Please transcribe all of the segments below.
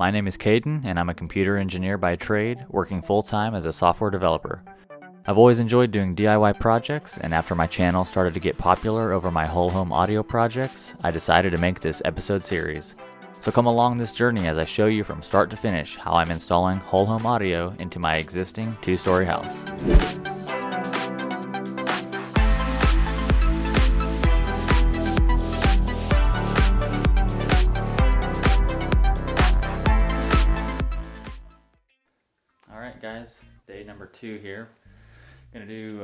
My name is Caden, and I'm a computer engineer by trade, working full-time as a software developer. I've always enjoyed doing DIY projects, and after my channel started to get popular over my whole home audio projects, I decided to make this episode series. So come along this journey as I show you from start to finish how I'm installing whole home audio into my existing 2-story house. Alright guys, day number 2 here. Gonna do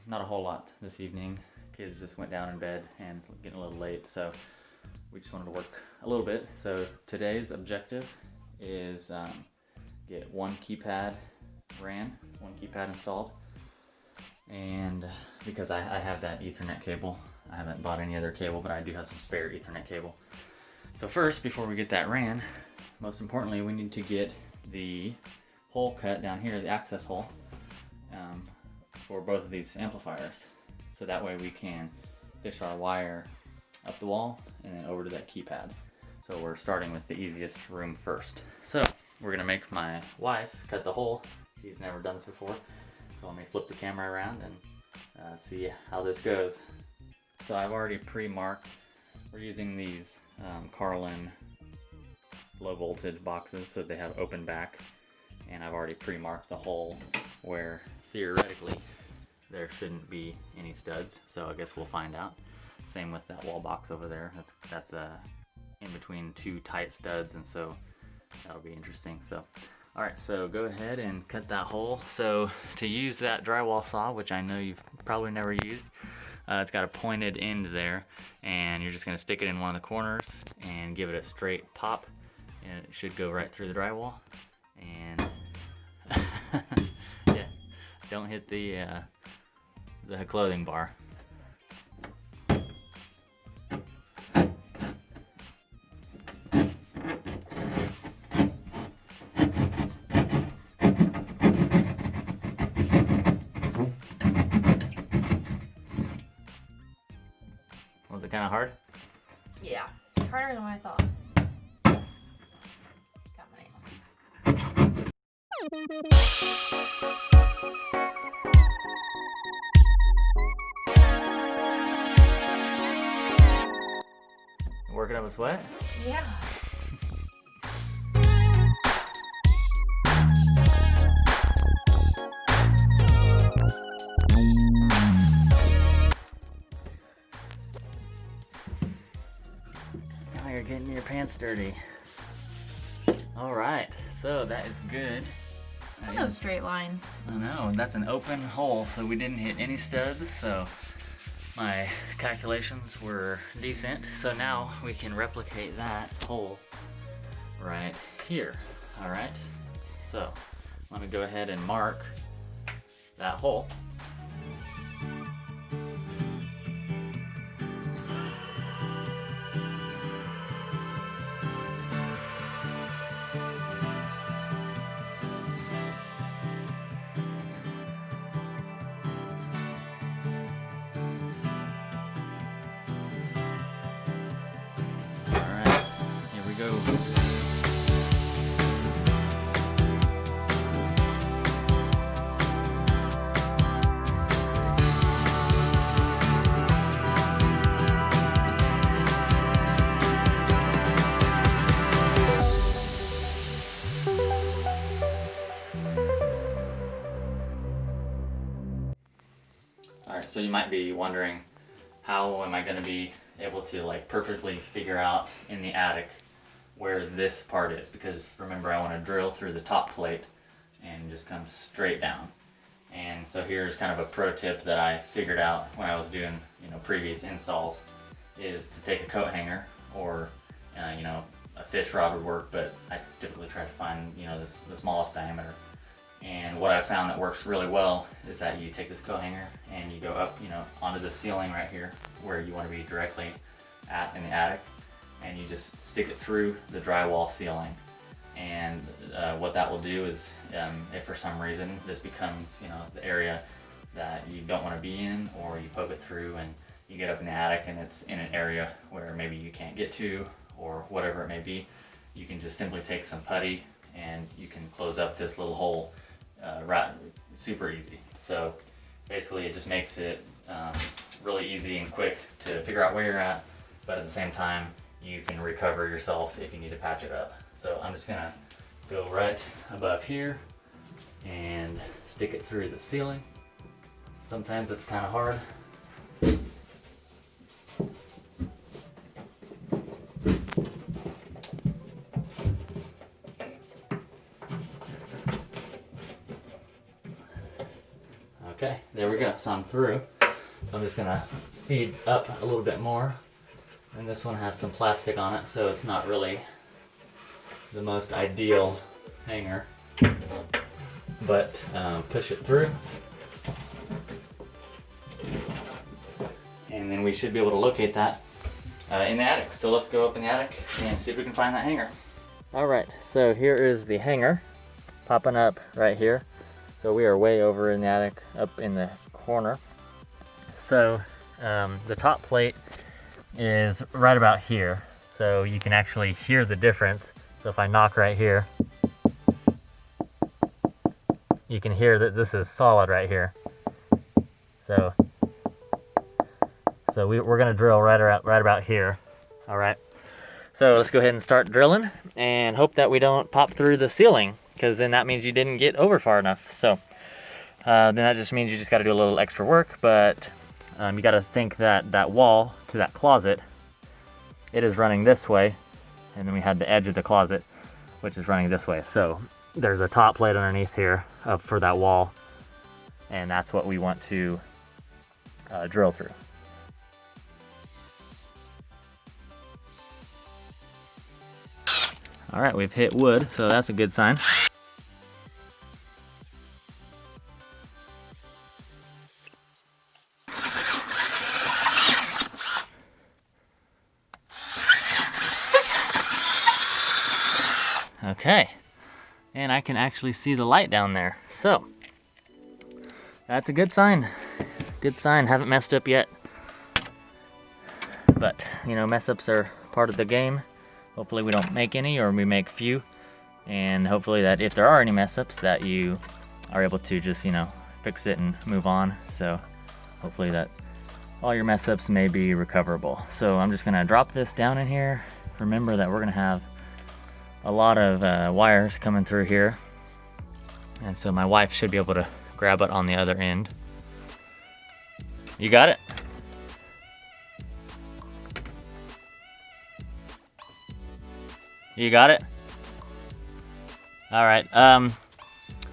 not a whole lot this evening. Kids just went down in bed and it's getting a little late, so we just wanted to work a little bit. So today's objective is get one keypad installed, and because I have that Ethernet cable, I haven't bought any other cable, but I do have some spare Ethernet cable. So first, before we get that ran, most importantly, we need to get the hole cut down here, the access hole, for both of these amplifiers. So that way we can fish our wire up the wall and then over to that keypad. So we're starting with the easiest room first. So we're gonna make my wife cut the hole. She's never done this before. So let me flip the camera around and see how this goes. So I've already pre-marked. We're using these Carlin low voltage boxes, so they have open back. And I've already pre-marked the hole where theoretically there shouldn't be any studs. So I guess we'll find out. Same with that wall box over there. That's in between 2 tight studs, and so that'll be interesting. So, all right, so go ahead and cut that hole. So to use that drywall saw, which I know you've probably never used, it's got a pointed end there, and you're just gonna stick it in one of the corners and give it a straight pop, and it should go right through the drywall. And yeah, don't hit the clothing bar. Was it kind of hard? Yeah, harder than what I thought. Got my nails. Working up a sweat? Yeah. Now you're getting your pants dirty. All right, so that is good. I know straight lines. I know, that's an open hole, so we didn't hit any studs, so my calculations were decent. So now we can replicate that hole right here. All right, so let me go ahead and mark that hole. Go. Alright, so you might be wondering, how am I going to be able to perfectly figure out in the attic where this part is, because remember, I want to drill through the top plate and just come straight down. And so here's kind of a pro tip that I figured out when I was doing previous installs, is to take a coat hanger, or a fish rod would work, but I typically try to find the smallest diameter. And what I found that works really well is that you take this coat hanger and you go up onto the ceiling right here where you want to be directly at in the attic, and you just stick it through the drywall ceiling. And what that will do is, if for some reason this becomes the area that you don't want to be in, or you poke it through and you get up in the attic and it's in an area where maybe you can't get to or whatever it may be, you can just simply take some putty and you can close up this little hole right, super easy. So basically it just makes it really easy and quick to figure out where you're at, but at the same time you can recover yourself if you need to patch it up. So I'm just gonna go right above here and stick it through the ceiling. Sometimes it's kind of hard. Okay, there we go, so I'm through. I'm just gonna feed up a little bit more. And this one has some plastic on it, so it's not really the most ideal hanger. But push it through. And then we should be able to locate that in the attic. So let's go up in the attic and see if we can find that hanger. All right, so here is the hanger popping up right here. So we are way over in the attic, up in the corner. So the top plate is right about here. So you can actually hear the difference. So if I knock right here, you can hear that this is solid right here. So we're gonna drill right about here. All right. So let's go ahead and start drilling and hope that we don't pop through the ceiling, because then that means you didn't get over far enough. So then that just means you just got to do a little extra work, but you got to think that that wall to that closet, it is running this way, and then we had the edge of the closet, which is running this way. So there's a top plate underneath here for that wall, and that's what we want to drill through. All right, we've hit wood, so that's a good sign. Okay, and I can actually see the light down there, so that's a good sign. Good sign. Haven't messed up yet, but you know, mess ups are part of the game. Hopefully we don't make any, or we make few, and hopefully that if there are any mess ups that you are able to just, you know, fix it and move on. So hopefully that all your mess ups may be recoverable. So I'm just gonna drop this down in here. Remember that we're gonna have a lot of wires coming through here, and so my wife should be able to grab it on the other end. You got it? You got it? All right,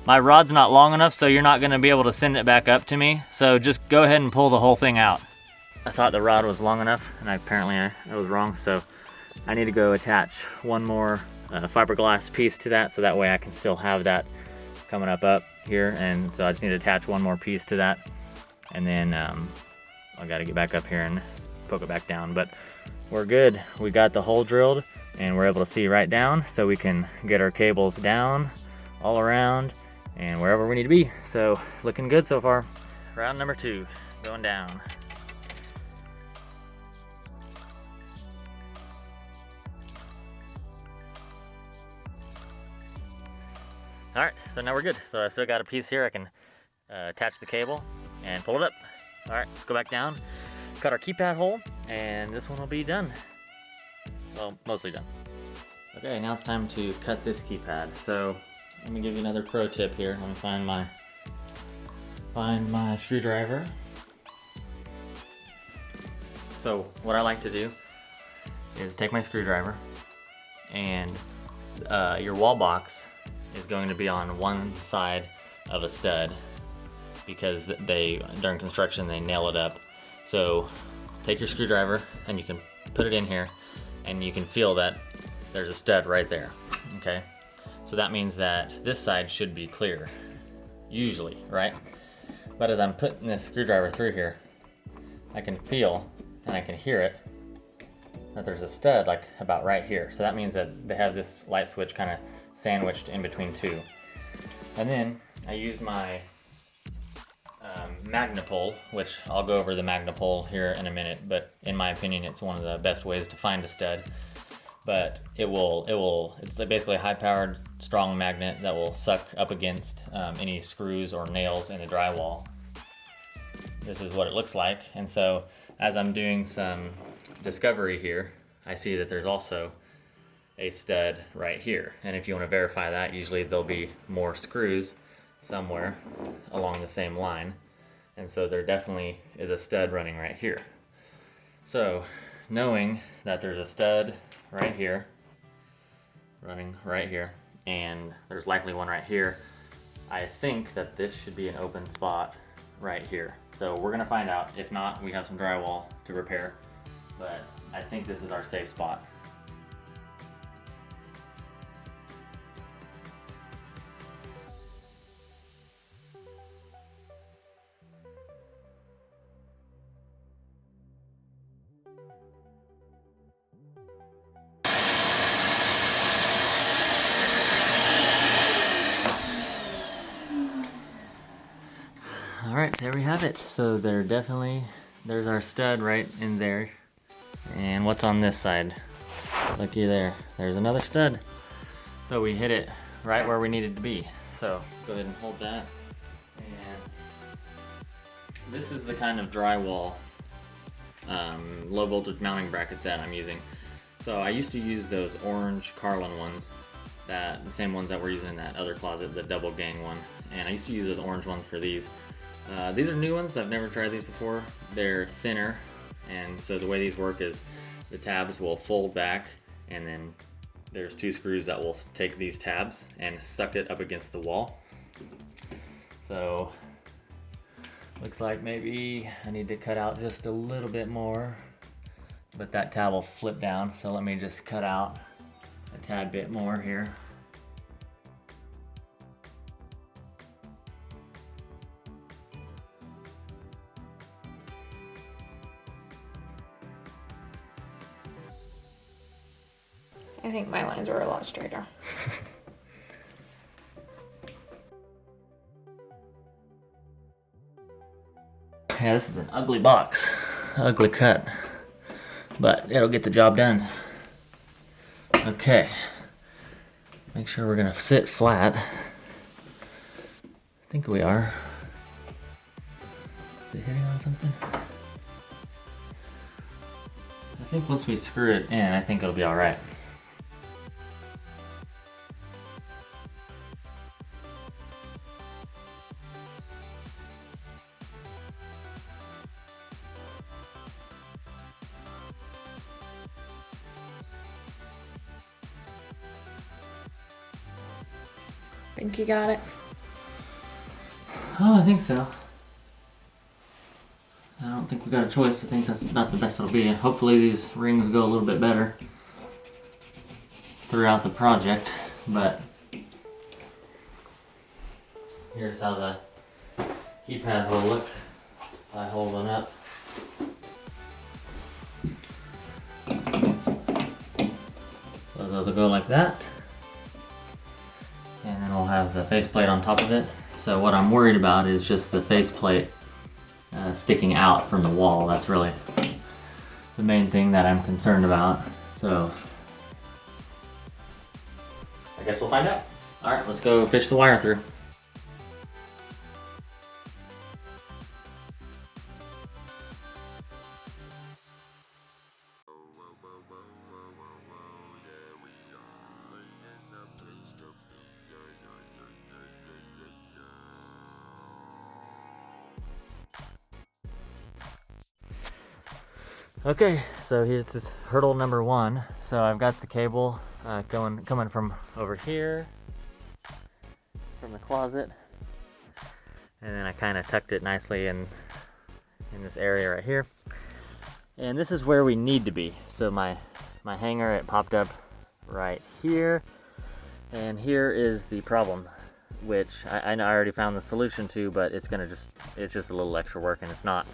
my rod's not long enough, so you're not gonna be able to send it back up to me. So just go ahead and pull the whole thing out. I thought the rod was long enough, and apparently I was wrong. So I need to go attach one more fiberglass piece to that, so that way I can still have that coming up here. And so I just need to attach one more piece to that, and then I gotta get back up here and poke it back down. But we're good. We got the hole drilled, and we're able to see right down, so we can get our cables down all around and wherever we need to be. So looking good so far. Round number 2 going down. All right, so now we're good. So I still got a piece here. I can attach the cable and pull it up. All right, let's go back down, cut our keypad hole, and this one will be done. Well, mostly done. Okay, now it's time to cut this keypad. So let me give you another pro tip here. Let me find my screwdriver. So what I like to do is take my screwdriver, and your wall box is going to be on one side of a stud, because during construction they nail it up. So take your screwdriver and you can put it in here, and you can feel that there's a stud right there. Okay, so that means that this side should be clear, usually, right? But as I'm putting this screwdriver through here, I can feel and I can hear it that there's a stud like about right here. So that means that they have this light switch kind of sandwiched in between two. And then I use my Magnapole, which I'll go over the Magnapole here in a minute, but in my opinion it's one of the best ways to find a stud. but it's basically a high-powered, strong magnet that will suck up against any screws or nails in the drywall. This is what it looks like. And so as I'm doing some discovery here, I see that there's also a stud right here. And if you want to verify that, usually there'll be more screws somewhere along the same line. And so there definitely is a stud running right here. So knowing that there's a stud right here, running right here, and there's likely one right here, I think that this should be an open spot right here. So we're gonna find out. If not, we have some drywall to repair, but I think this is our safe spot. All right, there we have it. So there's our stud right in there. And what's on this side? Looky there, there's another stud. So we hit it right where we needed to be. So go ahead and hold that. And this is the kind of drywall low voltage mounting bracket that I'm using. So I used to use those orange Carlin ones, the same ones that we're using in that other closet, the double gang one. And I used to use those orange ones for these. These are new ones. I've never tried these before. They're thinner, and so the way these work is the tabs will fold back, and then there's two screws that will take these tabs and suck it up against the wall. So looks like maybe I need to cut out just a little bit more, but that tab will flip down. So let me just cut out a tad bit more here. I think my lines were a lot straighter. Yeah, this is an ugly box, ugly cut, but it'll get the job done. Okay, make sure we're gonna sit flat. I think we are. Is it hitting on something? I think once we screw it in, I think it'll be all right. Think you got it? Oh, I think so. I don't think we got a choice. I think that's about the best it'll be. Hopefully these rings go a little bit better throughout the project, but here's how the keypads will look by holding up. So those will go like that. And then we'll have the faceplate on top of it. So what I'm worried about is just the faceplate sticking out from the wall. That's really the main thing that I'm concerned about. So I guess we'll find out. All right, let's go fish the wire through. Okay, so here's this hurdle number one. So I've got the cable coming from over here, from the closet, and then I kind of tucked it nicely in this area right here. And this is where we need to be. So my hanger, it popped up right here, and here is the problem, which I already found the solution to, but it's just a little extra work, and it's not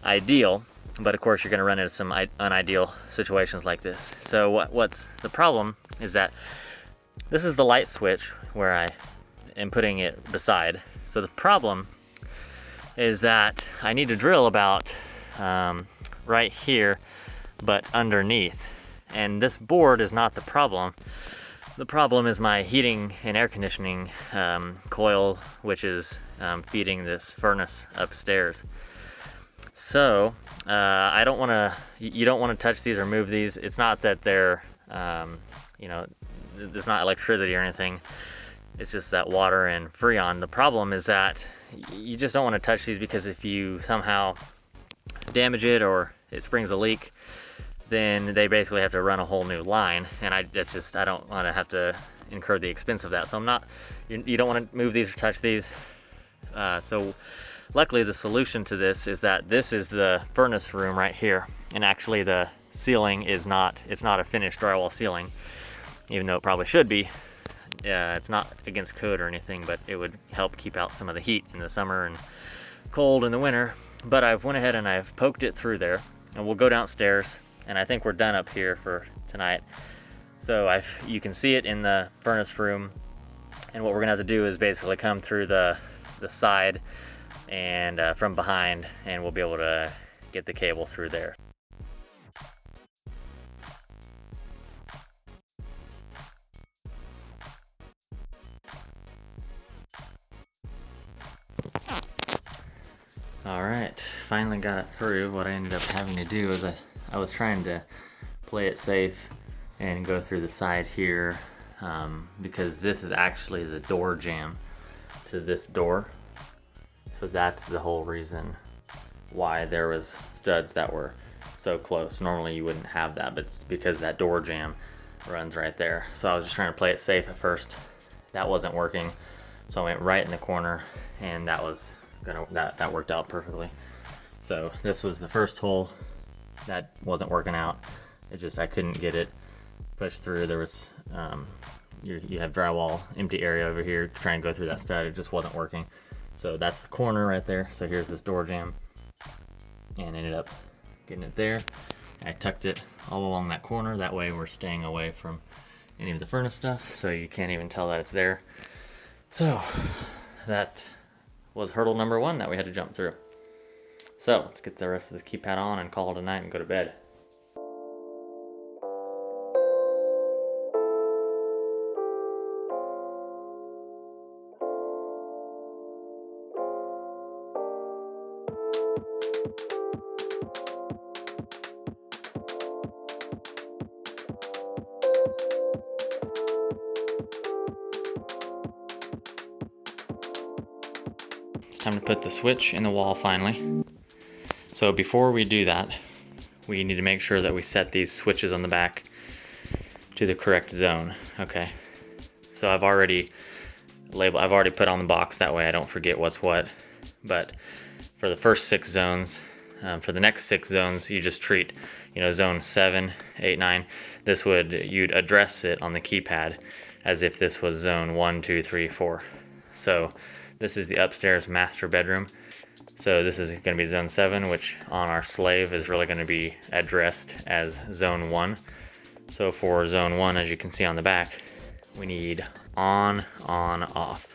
ideal. But of course, you're going to run into some unideal situations like this. So what's the problem is that this is the light switch where I am putting it beside. So the problem is that I need to drill about right here, but underneath. And this board is not the problem. The problem is my heating and air conditioning coil, which is feeding this furnace upstairs. So I don't want to. You don't want to touch these or move these. It's not that they're, you know, there's not electricity or anything. It's just that water and Freon. The problem is that you just don't want to touch these, because if you somehow damage it or it springs a leak, then they basically have to run a whole new line, and I don't want to have to incur the expense of that. So you don't want to move these or touch these. So luckily the solution to this is that this is the furnace room right here, and actually the ceiling is not, it's not a finished drywall ceiling, even though it probably should be. It's not against code or anything, but it would help keep out some of the heat in the summer and cold in the winter. But I've went ahead and I've poked it through there, and we'll go downstairs, and I think we're done up here for tonight. So you can see it in the furnace room, and what we're gonna have to do is basically come through the side and from behind, and we'll be able to get the cable through there. Alright, finally got it through. What I ended up having to do is I was trying to play it safe and go through the side here, because this is actually the door jamb to this door. So that's the whole reason why there was studs that were so close. Normally you wouldn't have that, but it's because that door jamb runs right there. So I was just trying to play it safe at first. That wasn't working, so I went right in the corner, and that worked out perfectly. So this was the first hole that wasn't working out. I couldn't get it pushed through. There was you have drywall, empty area over here, trying to go through that stud. It just wasn't working. So that's the corner right there. So here's this door jamb, and ended up getting it there. I tucked it all along that corner. That way we're staying away from any of the furnace stuff, so you can't even tell that it's there. So that was hurdle number one that we had to jump through. So let's get the rest of this keypad on and call it a night and go to bed. Time to put the switch in the wall finally. So before we do that, we need to make sure that we set these switches on the back to the correct zone. Okay. So I've already put on the box, that way I don't forget what's what. But for the first 6 zones, for the next 6 zones, you just treat, zone 7, 8, 9. You'd address it on the keypad as if this was zone 1, 2, 3, 4. So this is the upstairs master bedroom. So this is going to be zone 7, which on our slave is really going to be addressed as zone 1. So for zone 1, as you can see on the back, we need on, off.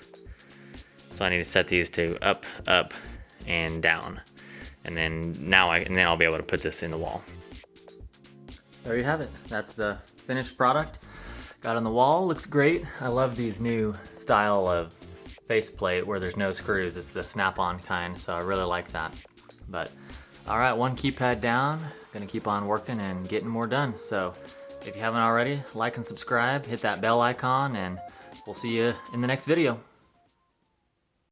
So I need to set these to up, and down. And then I'll be able to put this in the wall. There you have it. That's the finished product. Got on the wall, looks great. I love these new style of faceplate where there's no screws. It's the snap-on kind, so I really like that. But all right, one keypad down. Gonna keep on working and getting more done. So if you haven't already, like and subscribe, hit that bell icon, and we'll see you in the next video.